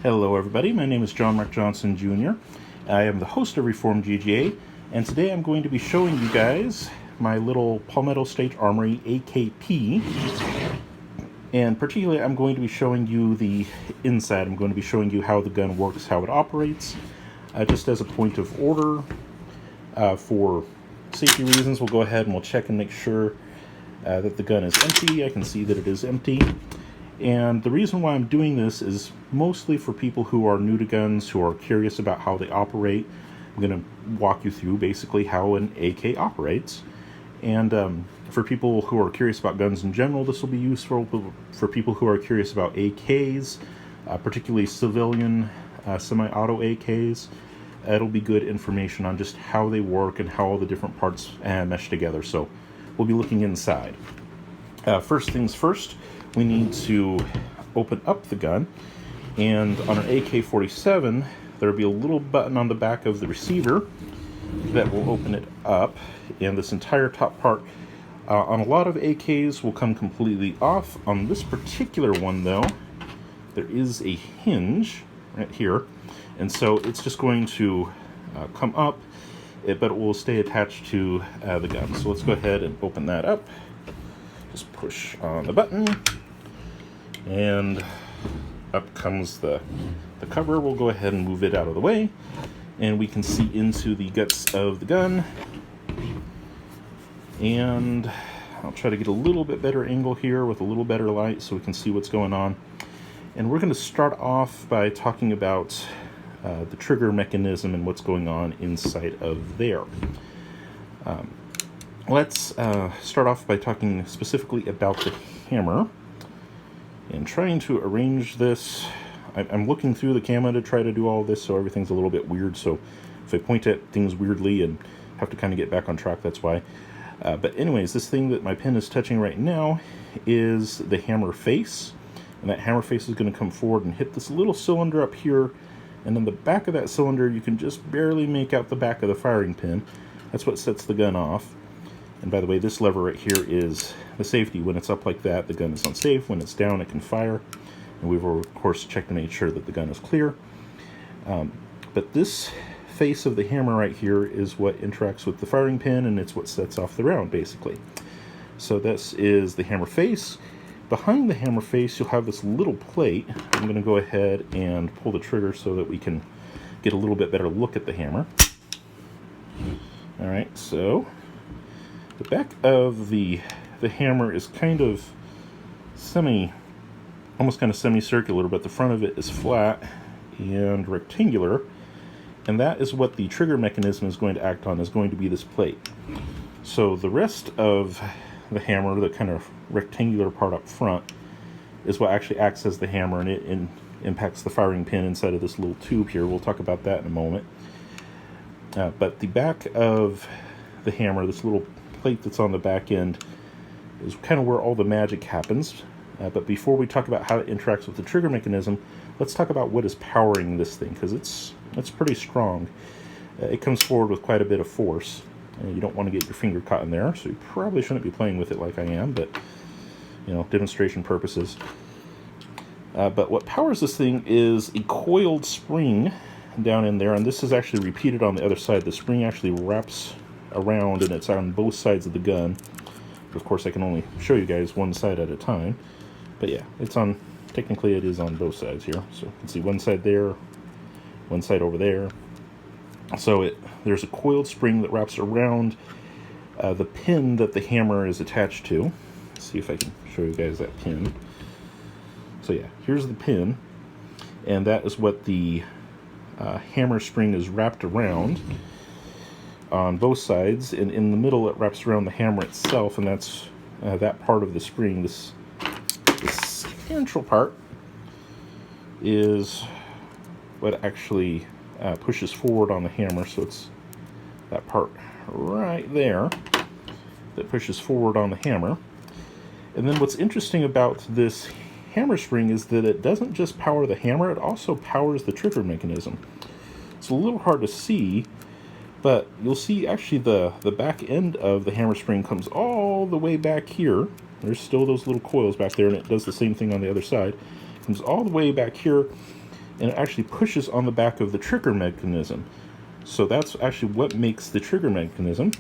Hello everybody, my name is John Mark Johnson Jr. I am the host of Reformed GGA, and today I'm going to be showing you guys my little Palmetto State Armory AKP. And particularly I'm going to be showing you the inside. I'm going to be showing you how the gun works, how it operates. Just as a point of order, for safety reasons, we'll go ahead and we'll check and make sure that the gun is empty. I can see that it is empty. And the reason why I'm doing this is mostly for people who are new to guns, who are curious about how they operate. I'm going to walk you through basically how an AK operates. And for people who are curious about guns in general, this will be useful. For people who are curious about AKs, particularly civilian semi-auto AKs, it'll be good information on just how they work and how all the different parts mesh together. So we'll be looking inside. First things first, we need to open up the gun, and on an AK-47 there'll be a little button on the back of the receiver that will open it up, and this entire top part on a lot of AKs will come completely off. On this particular one though, there is a hinge right here, and so it's just going to come up, but it will stay attached to the gun. So let's go ahead and open that up. Just push on the button, and up comes the cover. We'll go ahead and move it out of the way, and we can see into the guts of the gun. And I'll try to get a little bit better angle here with a little better light so we can see what's going on. And we're going to start off by talking about the trigger mechanism and what's going on inside of there. Let's start off by talking specifically about the hammer and trying to arrange this. I'm looking through the camera to try to do all this, so everything's a little bit weird. So if I point at things weirdly and have to kind of get back on track, that's why. But anyways, this thing that my pen is touching right now is the hammer face, and that hammer face is going to come forward and hit this little cylinder up here, and then the back of that cylinder you can just barely make out the back of the firing pin. That's what sets the gun off. And by the way, this lever right here is the safety. When it's up like that, the gun is unsafe. When it's down, it can fire. And we've, of course, checked to make sure that the gun is clear. But this face of the hammer right here is what interacts with the firing pin, and it's what sets off the round, basically. So this is the hammer face. Behind the hammer face, you'll have this little plate. I'm going to go ahead and pull the trigger so that we can get a little bit better look at the hammer. All right, so the back of the hammer is kind of almost kind of semicircular, but the front of it is flat and rectangular, and that is what the trigger mechanism is going to act on, is going to be this plate. So the rest of the hammer, the kind of rectangular part up front, is what actually acts as the hammer, and it impacts the firing pin inside of this little tube here. We'll talk about that in a moment. But the back of the hammer, this little plate that's on the back end, is kind of where all the magic happens. But before we talk about how it interacts with the trigger mechanism, let's talk about what is powering this thing, because it's pretty strong. It comes forward with quite a bit of force. You don't want to get your finger caught in there, so you probably shouldn't be playing with it like I am, but you know, demonstration purposes. But what powers this thing is a coiled spring down in there, and this is actually repeated on the other side. The spring actually wraps around, and it's on both sides of the gun. Of course, I can only show you guys one side at a time, but yeah, technically it is on both sides here. So you can see one side there, one side over there. So there's a coiled spring that wraps around the pin that the hammer is attached to. Let's see if I can show you guys that pin. So yeah, here's the pin, and that is what the hammer spring is wrapped around on both sides, and in the middle it wraps around the hammer itself, and that's that part of the spring. This central part is what actually pushes forward on the hammer, so it's that part right there that pushes forward on the hammer. And then what's interesting about this hammer spring is that it doesn't just power the hammer, it also powers the trigger mechanism. It's a little hard to see, but you'll see actually the back end of the hammer spring comes all the way back here. There's still those little coils back there, and it does the same thing on the other side. It comes all the way back here, and it actually pushes on the back of the trigger mechanism. So that's actually what makes the trigger mechanism,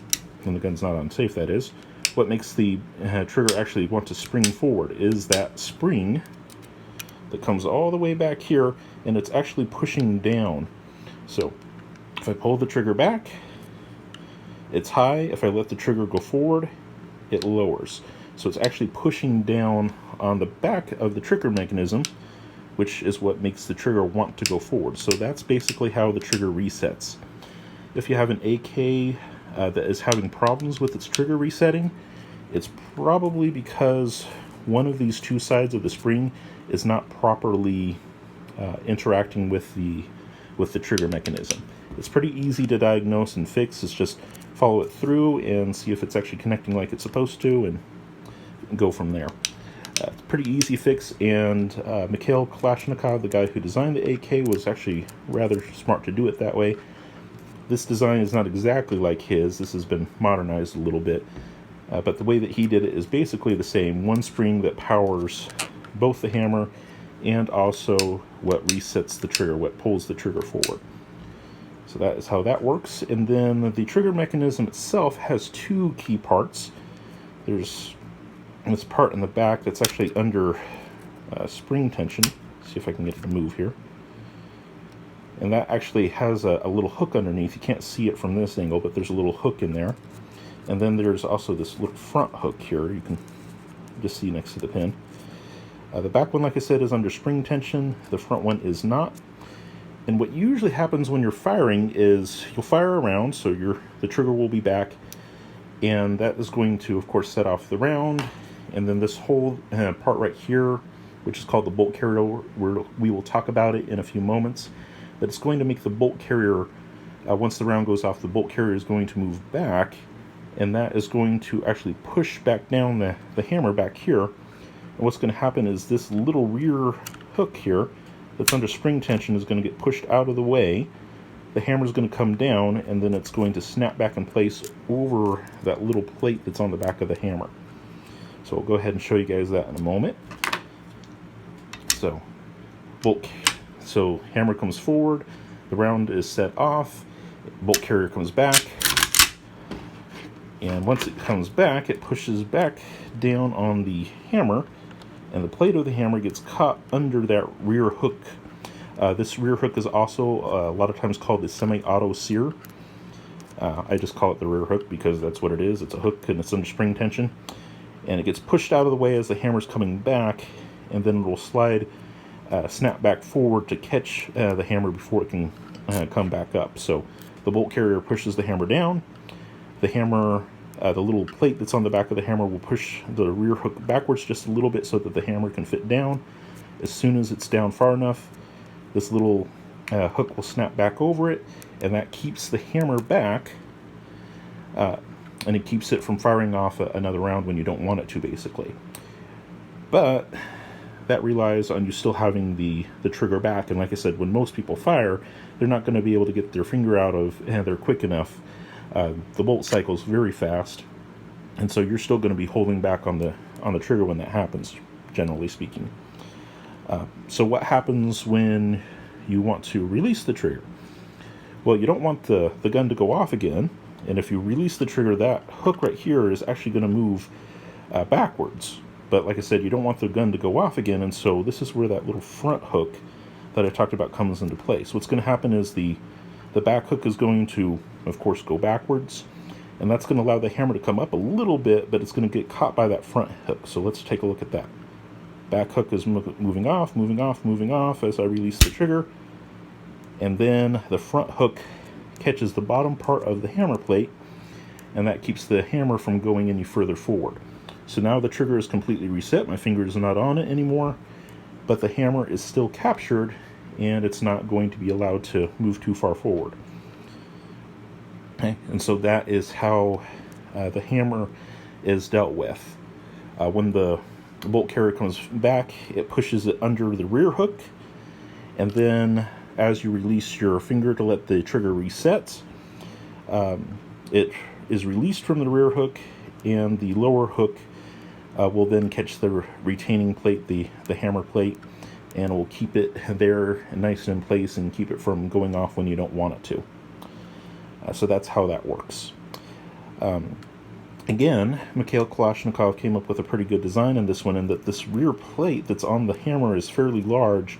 when the gun's not on safe that is, what makes the trigger actually want to spring forward is that spring that comes all the way back here, and it's actually pushing down. So if I pull the trigger back, it's high. If I let the trigger go forward, it lowers. So it's actually pushing down on the back of the trigger mechanism, which is what makes the trigger want to go forward. So that's basically how the trigger resets. If you have an AK that is having problems with its trigger resetting, it's probably because one of these two sides of the spring is not properly interacting with the trigger mechanism. It's pretty easy to diagnose and fix. It's just follow it through and see if it's actually connecting like it's supposed to, and go from there. It's a pretty easy fix, and Mikhail Kalashnikov, the guy who designed the AK, was actually rather smart to do it that way. This design is not exactly like his. This has been modernized a little bit, but the way that he did it is basically the same. One spring that powers both the hammer and also what resets the trigger, what pulls the trigger forward. So that is how that works. And then the trigger mechanism itself has two key parts. There's this part in the back that's actually under spring tension. See if I can get it to move here. And that actually has a little hook underneath. You can't see it from this angle, but there's a little hook in there. And then there's also this little front hook here. You can just see next to the pin. The back one, like I said, is under spring tension. The front one is not. And what usually happens when you're firing is you'll fire a round, so the trigger will be back, and that is going to, of course, set off the round. And then this whole part right here, which is called the bolt carrier, we will talk about it in a few moments, but it's going to make the bolt carrier, once the round goes off, the bolt carrier is going to move back, and that is going to actually push back down the hammer back here. And what's going to happen is this little rear hook here that's under spring tension is going to get pushed out of the way. The hammer is going to come down, and then it's going to snap back in place over that little plate that's on the back of the hammer. So I'll go ahead and show you guys that in a moment. So hammer comes forward, the round is set off, bolt carrier comes back, and once it comes back, it pushes back down on the hammer, and the plate of the hammer gets caught under that rear hook. This rear hook is also a lot of times called the semi-auto sear. I just call it the rear hook because that's what it is. It's a hook and it's under spring tension. And it gets pushed out of the way as the hammer's coming back, and then it will snap back forward to catch the hammer before it can come back up. So the bolt carrier pushes the hammer down. The hammer, the little plate that's on the back of the hammer will push the rear hook backwards just a little bit so that the hammer can fit down. As soon as it's down far enough, this little hook will snap back over it, and that keeps the hammer back, and it keeps it from firing off another round when you don't want it to, basically. But that relies on you still having the trigger back, and like I said, when most people fire, they're not going to be able to get their finger out of there quick enough. The bolt cycle's very fast, and so you're still going to be holding back on the trigger when that happens, generally speaking. So what happens when you want to release the trigger? Well, you don't want the gun to go off again, and if you release the trigger, that hook right here is actually going to move backwards. But like I said, you don't want the gun to go off again, and so this is where that little front hook that I talked about comes into place. What's going to happen is the back hook is going to, of course, go backwards, and that's going to allow the hammer to come up a little bit, but it's going to get caught by that front hook. So let's take a look at that. Back hook is moving off, moving off, moving off as I release the trigger, and then the front hook catches the bottom part of the hammer plate, and that keeps the hammer from going any further forward. So now the trigger is completely reset. My finger is not on it anymore, but the hammer is still captured, and it's not going to be allowed to move too far forward. Okay, and so that is how the hammer is dealt with. When the bolt carrier comes back, it pushes it under the rear hook, and then as you release your finger to let the trigger reset, it is released from the rear hook, and the lower hook will then catch the retaining plate, the hammer plate, and it will keep it there nice and in place and keep it from going off when you don't want it to. So that's how that works. Again, Mikhail Kalashnikov came up with a pretty good design in this one, in that this rear plate that's on the hammer is fairly large,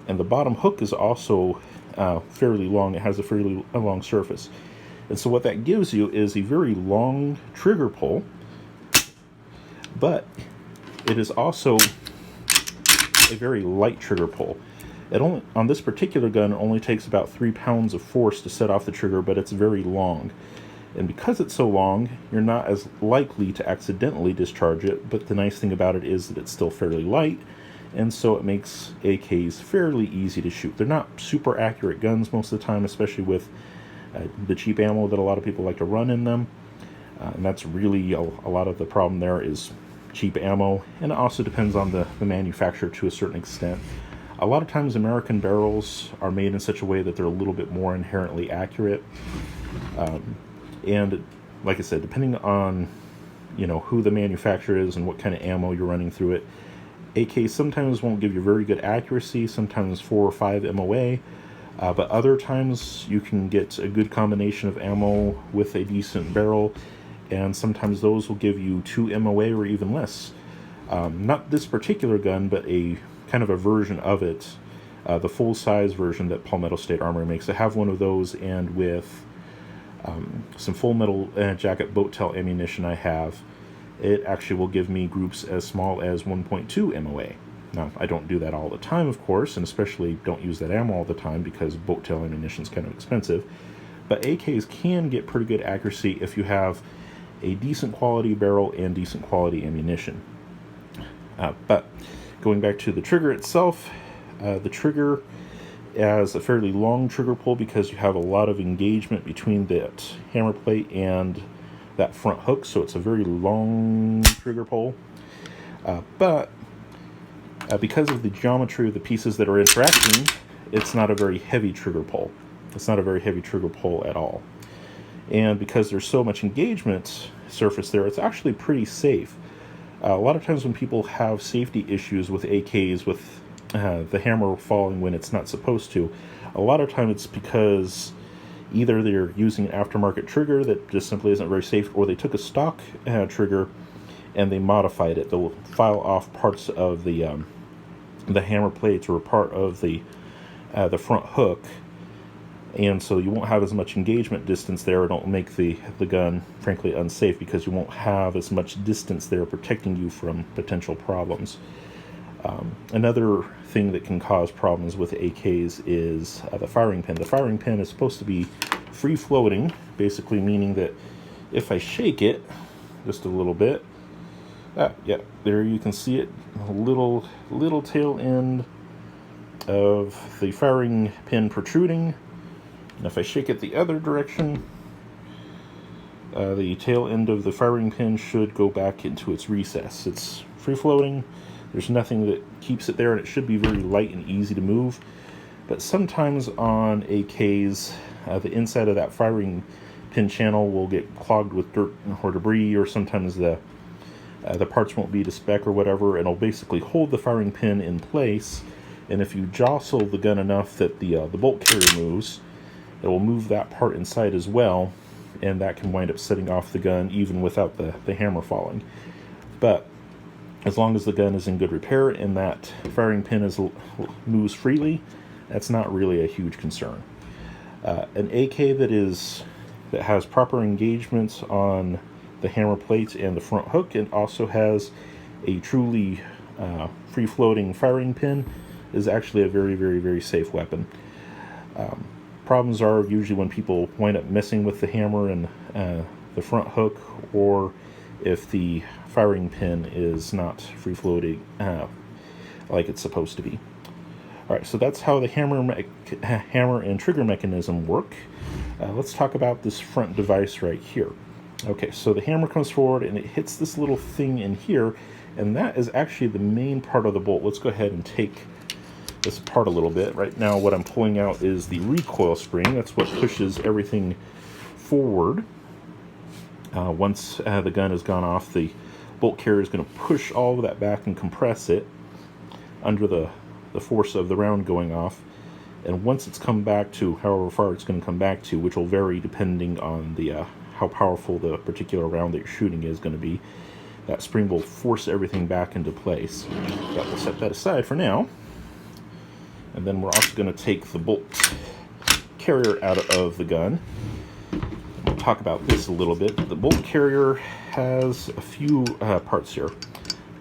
and the bottom hook is also fairly long. It has a fairly long surface. And so what that gives you is a very long trigger pull, but it is also a very light trigger pull. It only, on this particular gun, it only takes about 3 pounds of force to set off the trigger, but it's very long. And because it's so long, you're not as likely to accidentally discharge it, but the nice thing about it is that it's still fairly light, and so it makes AKs fairly easy to shoot. They're not super accurate guns most of the time, especially with the cheap ammo that a lot of people like to run in them. And that's really a lot of the problem there is cheap ammo, and it also depends on the manufacturer to a certain extent. A lot of times American barrels are made in such a way that they're a little bit more inherently accurate. And like I said, depending on, you know, who the manufacturer is and what kind of ammo you're running through it, AK sometimes won't give you very good accuracy, sometimes 4 or 5 MOA, but other times you can get a good combination of ammo with a decent barrel, and sometimes those will give you 2 MOA or even less. Not this particular gun, but a kind of a version of it, the full-size version that Palmetto State Armory makes. I have one of those, and with some Full Metal Jacket boat tail ammunition I have, it actually will give me groups as small as 1.2 MOA. Now, I don't do that all the time, of course, and especially don't use that ammo all the time because boat tail ammunition is kind of expensive. But AKs can get pretty good accuracy if you have a decent quality barrel and decent quality ammunition. But going back to the trigger itself, the trigger has a fairly long trigger pull because you have a lot of engagement between that hammer plate and that front hook, so it's a very long trigger pull. But because of the geometry of the pieces that are interacting, it's not a very heavy trigger pull. It's not a very heavy trigger pull at all. And because there's so much engagement surface there, it's actually pretty safe. A lot of times when people have safety issues with AKs, with the hammer falling when it's not supposed to, a lot of time it's because either they're using an aftermarket trigger that just simply isn't very safe, or they took a stock trigger and they modified it. They'll file off parts of the hammer plates or part of the front hook, and so you won't have as much engagement distance there. It'll make the gun, frankly, unsafe because you won't have as much distance there protecting you from potential problems. Another thing that can cause problems with AKs is the firing pin. The firing pin is supposed to be free-floating, basically meaning that if I shake it just a little bit, yeah, there you can see it, a little tail end of the firing pin protruding. And if I shake it the other direction, the tail end of the firing pin should go back into its recess. It's free-floating. There's nothing that keeps it there, and it should be very light and easy to move. But sometimes on AKs, the inside of that firing pin channel will get clogged with dirt or debris, or sometimes the parts won't be to spec or whatever, and it'll basically hold the firing pin in place. And if you jostle the gun enough that the bolt carrier moves, it will move that part inside as well, and that can wind up setting off the gun even without the hammer falling. But as long as the gun is in good repair and that firing pin moves freely, that's not really a huge concern. An AK that has proper engagements on the hammer plates and the front hook, and also has a truly free-floating firing pin, is actually a very, very, very safe weapon. Problems are usually when people wind up messing with the hammer and the front hook, or if the firing pin is not free-floating like it's supposed to be. Alright, so that's how the hammer and trigger mechanism work. Let's talk about this front device right here. Okay, so the hammer comes forward and it hits this little thing in here, and that is actually the main part of the bolt. Let's go ahead and take this apart a little bit. Right now what I'm pulling out is the recoil spring. That's what pushes everything forward. Once the gun has gone off, the bolt carrier is going to push all of that back and compress it under the the force of the round going off. And once it's come back to however far it's going to come back to, which will vary depending on the how powerful the particular round that you're shooting is going to be, that spring will force everything back into place. But we'll set that aside for now. And then we're also going to take the bolt carrier out of the gun. We'll talk about this a little bit. The bolt carrier has a few parts here.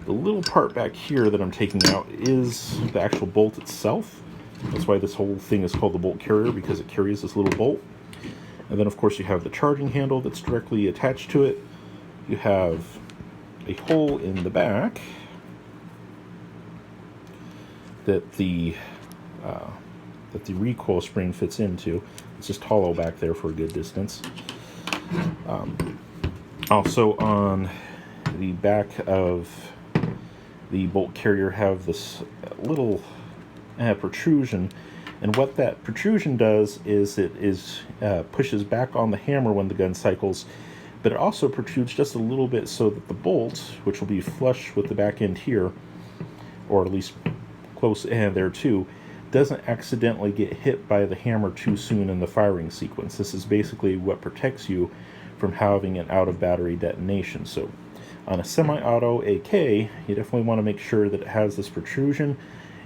The little part back here that I'm taking out is the actual bolt itself. That's why this whole thing is called the bolt carrier, because it carries this little bolt. And then of course you have the charging handle that's directly attached to it. You have a hole in the back that the recoil spring fits into. It's just hollow back there for a good distance. Also on the back of the bolt carrier have this little protrusion, and what that protrusion does is it pushes back on the hammer when the gun cycles, but it also protrudes just a little bit so that the bolt, which will be flush with the back end here, or at least close there too, doesn't accidentally get hit by the hammer too soon in the firing sequence. This is basically what protects you from having an out-of-battery detonation. So on a semi-auto AK, you definitely want to make sure that it has this protrusion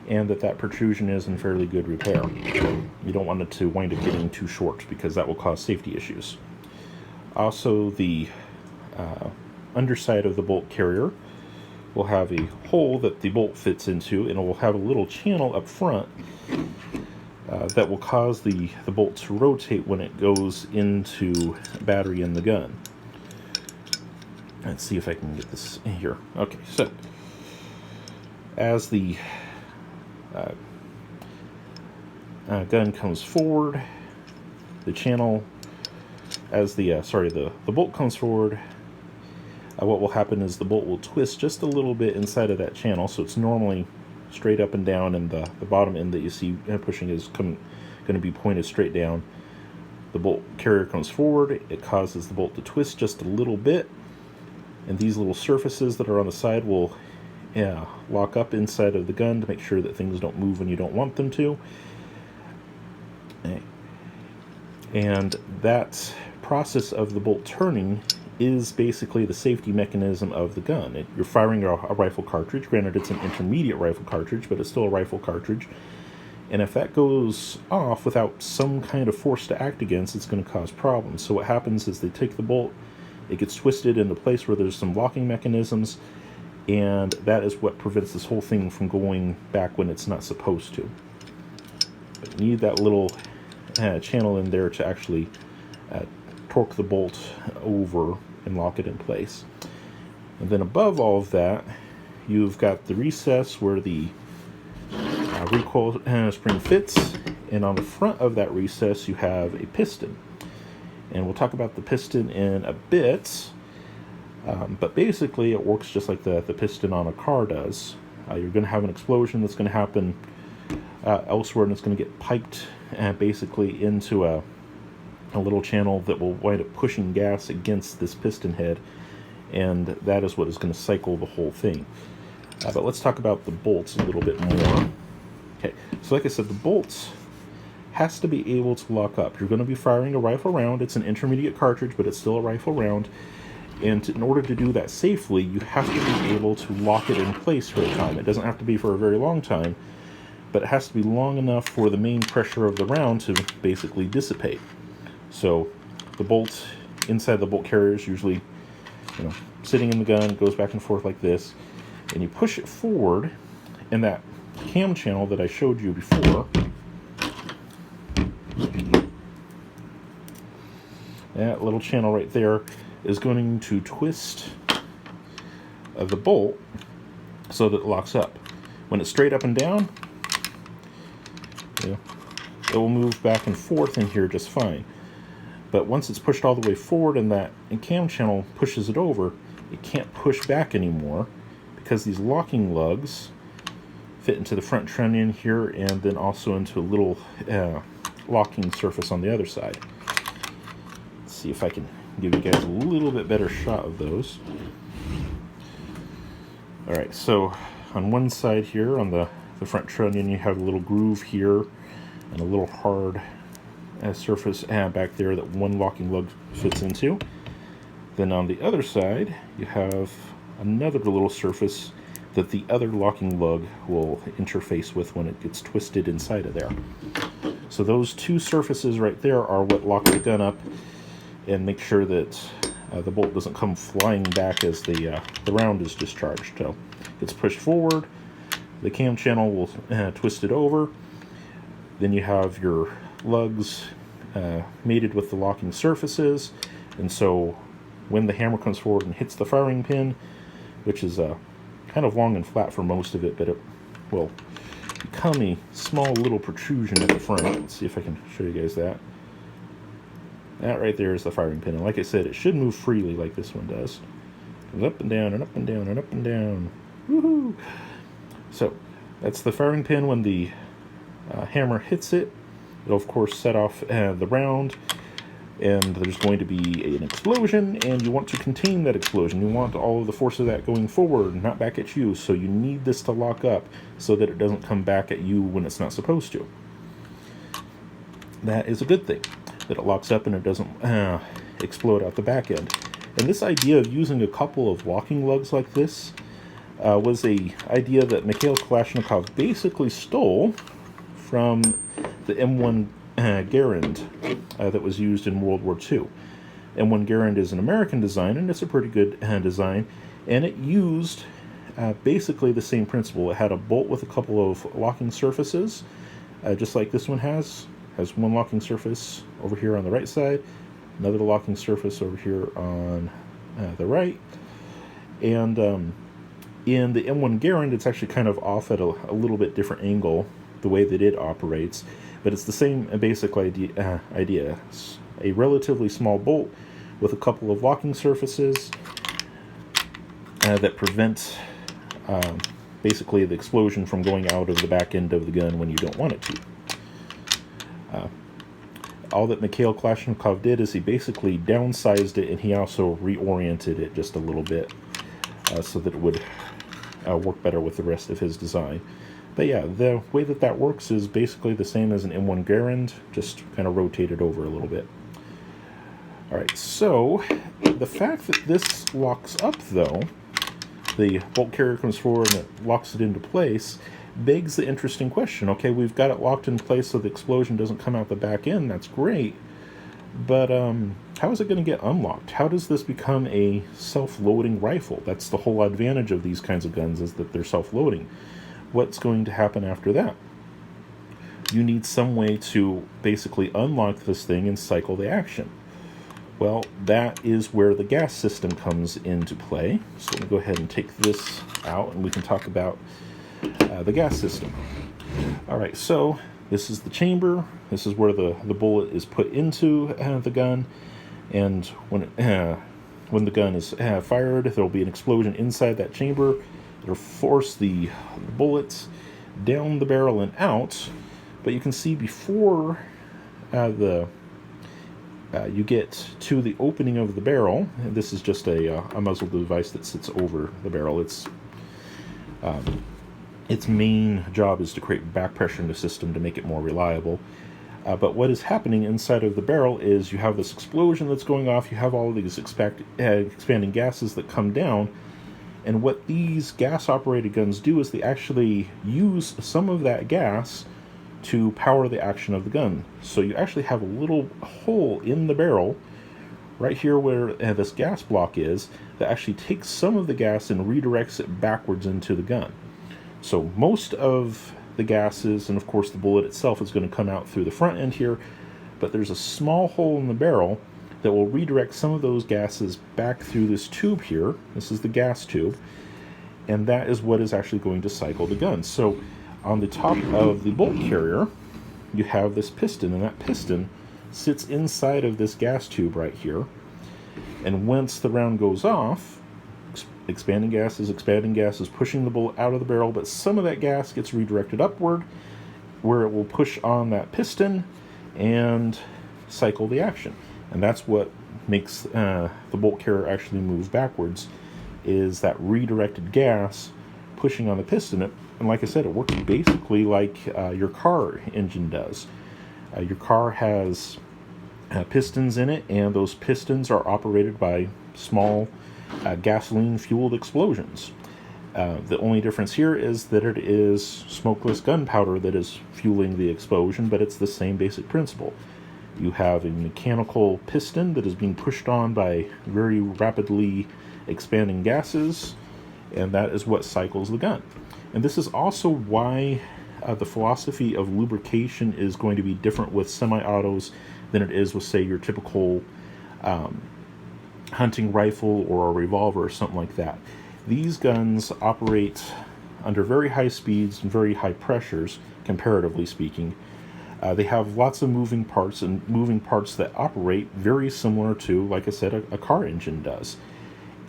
and that protrusion is in fairly good repair. You don't want it to wind up getting too short, because that will cause safety issues. Also, the underside of the bolt carrier will have a hole that the bolt fits into, and it will have a little channel up front that will cause the bolt to rotate when it goes into battery in the gun. Let's see if I can get this in here. Okay, so as the gun comes forward, the channel, as the bolt comes forward, what will happen is the bolt will twist just a little bit inside of that channel. So it's normally straight up and down, and the bottom end that you see pushing is going to be pointed straight down. The bolt carrier comes forward, it causes the bolt to twist just a little bit, and these little surfaces that are on the side will lock up inside of the gun to make sure that things don't move when you don't want them to. And that process of the bolt turning is basically the safety mechanism of the gun. You're firing a rifle cartridge. Granted, it's an intermediate rifle cartridge, but it's still a rifle cartridge. And if that goes off without some kind of force to act against, it's going to cause problems. So what happens is they take the bolt, it gets twisted into place where there's some locking mechanisms, and that is what prevents this whole thing from going back when it's not supposed to. But you need that little channel in there to actually torque the bolt over and lock it in place. And then above all of that, you've got the recess where the recoil spring fits, and on the front of that recess you have a piston. And we'll talk about the piston in a bit, but basically it works just like the piston on a car does. You're going to have an explosion that's going to happen elsewhere, and it's going to get piped basically into a little channel that will wind up pushing gas against this piston head, and that is what is going to cycle the whole thing. But let's talk about the bolts a little bit more. Okay, so like I said, the bolts has to be able to lock up. You're going to be firing a rifle round. It's an intermediate cartridge, but it's still a rifle round. And in order to do that safely, you have to be able to lock it in place for a time. It doesn't have to be for a very long time, but it has to be long enough for the main pressure of the round to basically dissipate. So the bolt inside the bolt carrier is usually, sitting in the gun, it goes back and forth like this, and you push it forward, and that cam channel that I showed you before, that little channel right there is going to twist the bolt so that it locks up. When it's straight up and down, it will move back and forth in here just fine. But once it's pushed all the way forward and that cam channel pushes it over, it can't push back anymore, because these locking lugs fit into the front trunnion here, and then also into a little locking surface on the other side. Let's see if I can give you guys a little bit better shot of those. Alright, so on one side here, on the the front trunnion, you have a little groove here and a little hard surface back there that one locking lug fits into. Then on the other side, you have another little surface that the other locking lug will interface with when it gets twisted inside of there. So those two surfaces right there are what lock the gun up and make sure that the bolt doesn't come flying back as the round is discharged. So it's pushed forward, the cam channel will twist it over, then you have your lugs mated with the locking surfaces, and so when the hammer comes forward and hits the firing pin, which is kind of long and flat for most of it, but it will become a small little protrusion at the front. Let's see if I can show you guys that. That right there is the firing pin, and like I said, it should move freely like this one does. It goes up and down and up and down and up and down. Woohoo! So that's the firing pin. When the hammer hits it, it'll of course set off the round, and there's going to be an explosion, and you want to contain that explosion. You want all of the force of that going forward, not back at you, so you need this to lock up so that it doesn't come back at you when it's not supposed to. That is a good thing, that it locks up and it doesn't explode out the back end. And this idea of using a couple of locking lugs like this was a idea that Mikhail Kalashnikov basically stole from the M1 Garand that was used in World War II. M1 Garand is an American design, and it's a pretty good design, and it used basically the same principle. It had a bolt with a couple of locking surfaces, just like this one has one locking surface over here on the right side, another locking surface over here on the right, and in the M1 Garand, it's actually kind of off at a little bit different angle, the way that it operates, but it's the same basic idea. It's a relatively small bolt with a couple of locking surfaces that prevent basically the explosion from going out of the back end of the gun when you don't want it to. All that Mikhail Kalashnikov did is he basically downsized it, and he also reoriented it just a little bit so that it would work better with the rest of his design. But yeah, the way that that works is basically the same as an M1 Garand, just kind of rotated over a little bit. Alright, so the fact that this locks up though, the bolt carrier comes forward and it locks it into place, begs the interesting question. Okay, we've got it locked in place so the explosion doesn't come out the back end, that's great, but how is it going to get unlocked? How does this become a self-loading rifle? That's the whole advantage of these kinds of guns, is that they're self-loading. What's going to happen after that? You need some way to basically unlock this thing and cycle the action. Well, that is where the gas system comes into play. So let me go ahead and take this out and we can talk about the gas system. Alright, so this is the chamber. This is where the bullet is put into the gun, and when the gun is fired, there will be an explosion inside that chamber. It'll force the bullets down the barrel and out, but you can see before you get to the opening of the barrel, and this is just a muzzle device that sits over the barrel. Its main job is to create back pressure in the system to make it more reliable. But what is happening inside of the barrel is you have this explosion that's going off, you have all of these expanding gases that come down, and what these gas-operated guns do is they actually use some of that gas to power the action of the gun. So you actually have a little hole in the barrel, right here where this gas block is, that actually takes some of the gas and redirects it backwards into the gun. So most of the gases, and of course the bullet itself, is going to come out through the front end here, but there's a small hole in the barrel that will redirect some of those gases back through this tube here. This is the gas tube, and that is what is actually going to cycle the gun. So on the top of the bolt carrier, you have this piston, and that piston sits inside of this gas tube right here, and once the round goes off, expanding gas is pushing the bullet out of the barrel, but some of that gas gets redirected upward, where it will push on that piston and cycle the action. And that's what makes the bolt carrier actually move backwards, is that redirected gas pushing on the piston. And like I said, it works basically like your car engine does. Your car has pistons in it, and those pistons are operated by small gasoline-fueled explosions. The only difference here is that it is smokeless gunpowder that is fueling the explosion, but it's the same basic principle. You have a mechanical piston that is being pushed on by very rapidly expanding gases, and that is what cycles the gun. And this is also why the philosophy of lubrication is going to be different with semi-autos than it is with, say, your typical hunting rifle or a revolver or something like that. These guns operate under very high speeds and very high pressures, comparatively speaking. They have lots of moving parts, and moving parts that operate very similar to, like I said, a car engine does.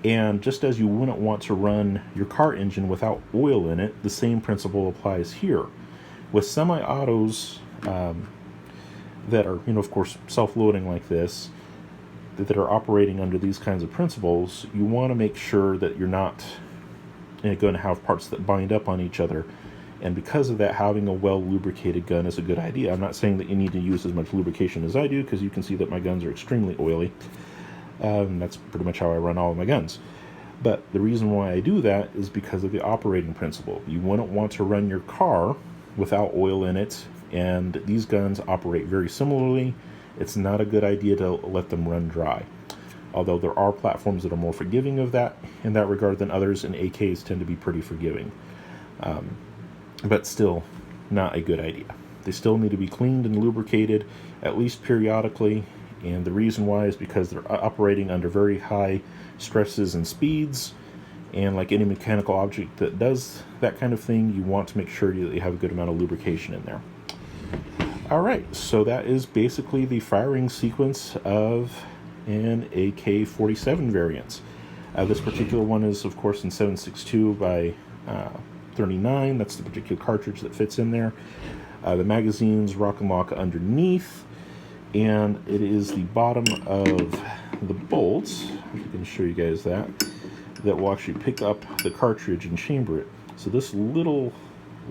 And just as you wouldn't want to run your car engine without oil in it, the same principle applies here. With semi-autos that are, of course, self-loading like this, that are operating under these kinds of principles, you want to make sure that you're not going to have parts that bind up on each other. And because of that, having a well-lubricated gun is a good idea. I'm not saying that you need to use as much lubrication as I do, because you can see that my guns are extremely oily. That's pretty much how I run all of my guns. But the reason why I do that is because of the operating principle. You wouldn't want to run your car without oil in it, and these guns operate very similarly. It's not a good idea to let them run dry. Although there are platforms that are more forgiving of that in that regard than others, and AKs tend to be pretty forgiving. But still, not a good idea. They still need to be cleaned and lubricated, at least periodically, and the reason why is because they're operating under very high stresses and speeds, and like any mechanical object that does that kind of thing, you want to make sure that you have a good amount of lubrication in there. Alright, so that is basically the firing sequence of an AK-47 variant. This particular one is, of course, in 7.62 by 39. That's the particular cartridge that fits in there. The magazine's rock and lock underneath, and it is the bottom of the bolts, if I can show you guys that will actually pick up the cartridge and chamber it. So this little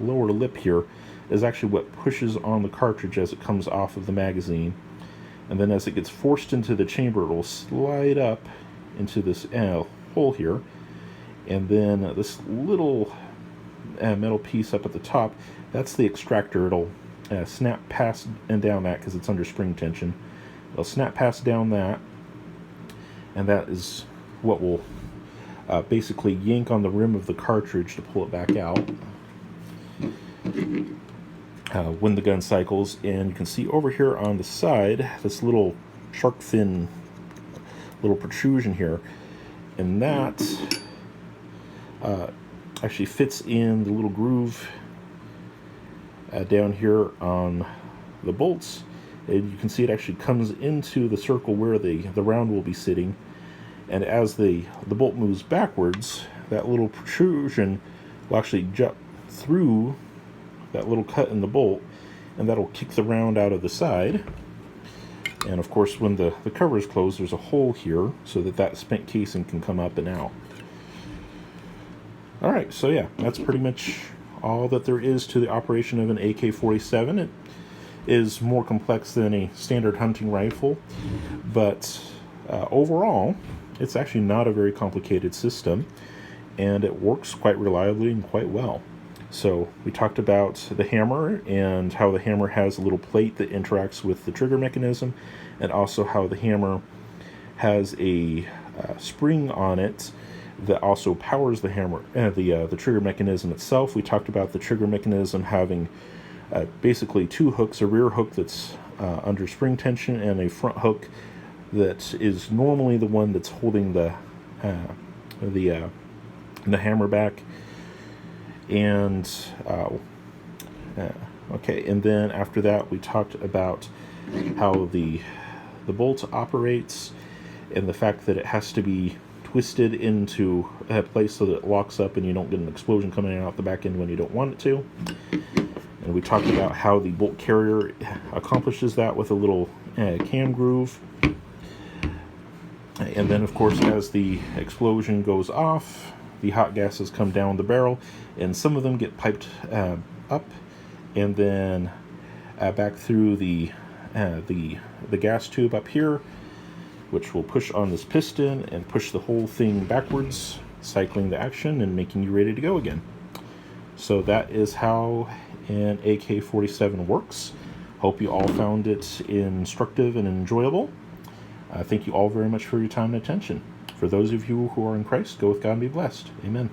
lower lip here is actually what pushes on the cartridge as it comes off of the magazine, and then as it gets forced into the chamber, it will slide up into this hole here, and then this little metal piece up at the top, that's the extractor. It'll snap past and down that because it's under spring tension. It'll snap past down that, and that is what will basically yank on the rim of the cartridge to pull it back out when the gun cycles. And you can see over here on the side this little shark fin, little protrusion here, and that actually fits in the little groove down here on the bolts, and you can see it actually comes into the circle where the round will be sitting, and as the bolt moves backwards, that little protrusion will actually jump through that little cut in the bolt, and that'll kick the round out of the side. And of course, when the cover is closed, there's a hole here so that spent casing can come up and out. Alright, so yeah, that's pretty much all that there is to the operation of an AK-47. It is more complex than a standard hunting rifle, but overall, it's actually not a very complicated system, and it works quite reliably and quite well. So we talked about the hammer and how the hammer has a little plate that interacts with the trigger mechanism, and also how the hammer has a spring on it that also powers the hammer, the trigger mechanism itself. We talked about the trigger mechanism having basically two hooks: a rear hook that's under spring tension, and a front hook that is normally the one that's holding the hammer back. And okay, and then after that, we talked about how the bolt operates, and the fact that it has to be twisted into a place so that it locks up and you don't get an explosion coming out the back end when you don't want it to. And we talked about how the bolt carrier accomplishes that with a little cam groove. And then, of course, as the explosion goes off, the hot gases come down the barrel, and some of them get piped up and then back through the gas tube up here, which will push on this piston and push the whole thing backwards, cycling the action and making you ready to go again. So that is how an AK-47 works. Hope you all found it instructive and enjoyable. Thank you all very much for your time and attention. For those of you who are in Christ, go with God and be blessed. Amen.